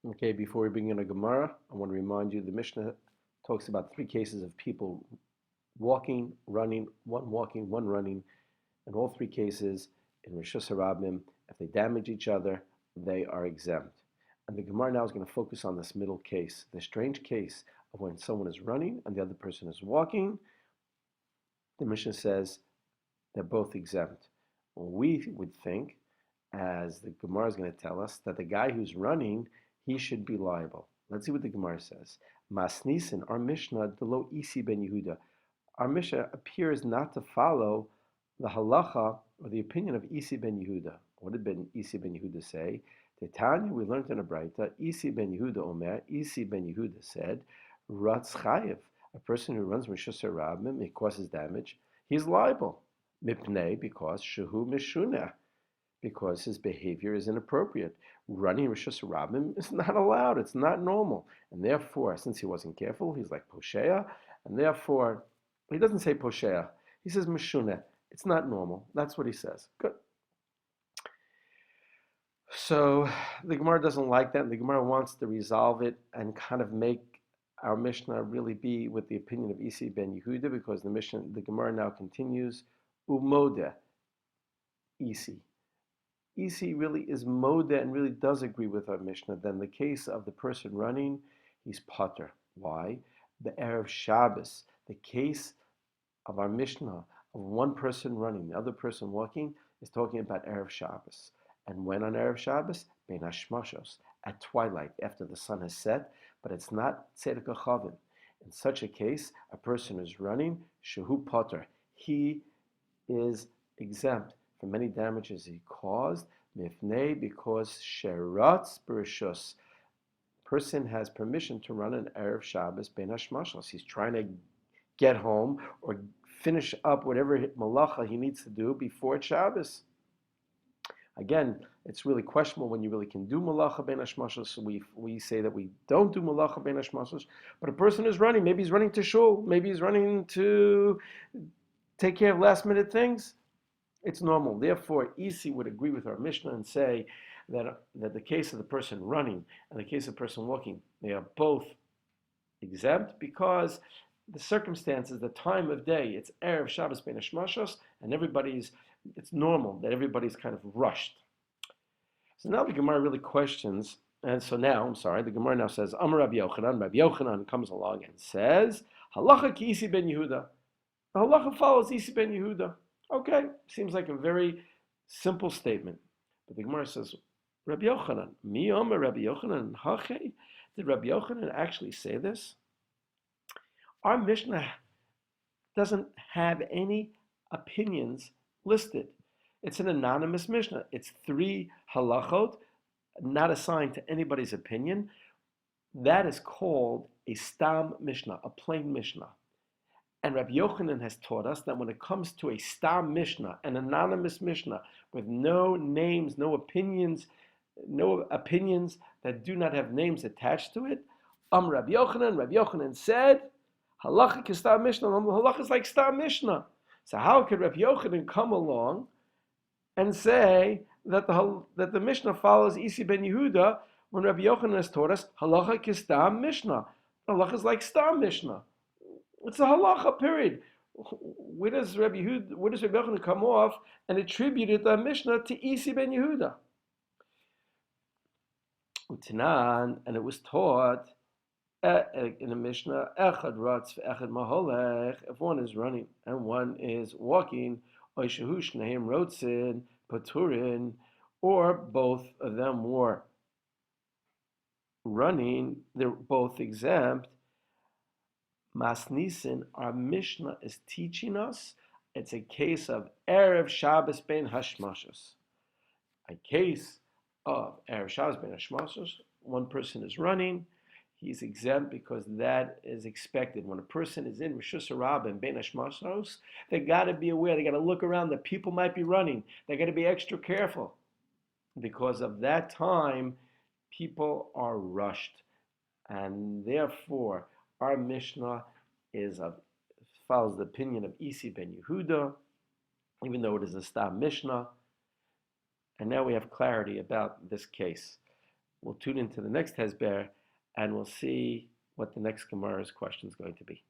Okay, before we begin a Gemara, I want to remind you the Mishnah talks about three cases of people walking, one running. In all three cases, in Rishus Harabim, if they damage each other, they are exempt. And the Gemara now is going to focus on this middle case, the strange case of when someone is running and the other person is walking. The Mishnah says they're both exempt. We would think, as the Gemara is going to tell us, that the guy who's running, he should be liable. Let's see what the Gemara says. Masnisin, our Mishnah, Delo Isi ben Yehuda. Our Mishnah appears not to follow the halacha or the opinion of Isi ben Yehuda. What did Isi ben Yehuda say? Tanya, we learned in a Braita, Isi ben Yehuda Omer, Isi ben Yehuda said, Ratz Chayev, a person who runs Rishus Harabim, it causes damage, he's liable. Mipnei, because Shehu Mishuneh, because his behavior is inappropriate. Running Rishus Harabim is not allowed, it's not normal. And therefore, since he wasn't careful, he's like Poshea, and therefore, he doesn't say Poshea, he says Mishuneh. It's not normal. That's what he says. Good. So the Gemara doesn't like that, and the Gemara wants to resolve it and kind of make our Mishnah really be with the opinion of Isi ben Yehuda, because the Gemara now continues, Umoda Isi. Isi really is Moda and really does agree with our Mishnah. Then the case of the person running, he's Pater. Why? The Erev Shabbos, the case of our Mishnah of one person running, the other person walking, is talking about Erev Shabbos. And when on Erev Shabbos? Bein Hashmashos, at twilight, after the sun has set, but it's not Tzedek HaChavim. In such a case, a person is running, Shehu Potter. He is exempt from any damages he caused, Mifnei, because Sheratz Bereshus. Person has permission to run an Erev Shabbos Bein Hashmashos. He's trying to get home or finish up whatever malacha he needs to do before Shabbos. Again, it's really questionable when you really can do malacha ben hashmashos. We say that we don't do malacha ben hashmashos, but a person is running. Maybe he's running to shul. Maybe he's running to take care of last minute things. It's normal. Therefore, Isi would agree with our Mishnah and say that the case of the person running and the case of the person walking, they are both exempt because the circumstances, the time of day, it's Erev Shabbos Bein Hashmashos, and it's normal that everybody's kind of rushed. So now the Gemara really questions, and so now, the Gemara now says, Amar Rabbi Yochanan. Rabbi Yochanan comes along and says, Halacha ki Isi ben Yehuda. The halacha follows Isi ben Yehuda. Okay, seems like a very simple statement. But the Gemara says, Rabbi Yochanan, mi Amar Rabbi Yochanan, hache? Did Rabbi Yochanan actually say this? Our Mishnah doesn't have any opinions listed. It's an anonymous Mishnah. It's three halachot, not assigned to anybody's opinion. That is called a stam Mishnah, a plain Mishnah. And Rabbi Yochanan has taught us that when it comes to a stam Mishnah, an anonymous Mishnah, with no names, no opinions that do not have names attached to it, Rabbi Yochanan said, Halacha is stam Mishnah. Halacha is like stam Mishnah. So how could Rabbi Yochanan come along and say that the Mishnah follows Isi ben Yehuda when Rabbi Yochanan has taught us Halacha is stam Mishnah? Halacha is like stam Mishnah. It's a halacha, period. Where does Rabbi Yochanan come off and attributed the Mishnah to Isi ben Yehuda? Utanan, and it was taught in the Mishnah, Echad Ratz Echad Maholech, if one is running and one is walking, or Shehu Shneim Rotzin, Paturin, or both of them were running, they're both exempt. Masnisin, our Mishnah is teaching us, it's a case of Erev Shabbos Bein Hashmashos. A case of Erev Shabbos Bein Hashmashos, one person is running, he's exempt because that is expected. When a person is in Rishus Harabim, Bein Hashmashos, they got to be aware, they got to look around, the people might be running, they got to be extra careful. Because of that time, people are rushed. And therefore, our Mishnah follows the opinion of Isi ben Yehuda, even though it is a stam Mishnah. And now we have clarity about this case. we'll tune into the next Hezber, and we'll see what the next Gemara's question is going to be.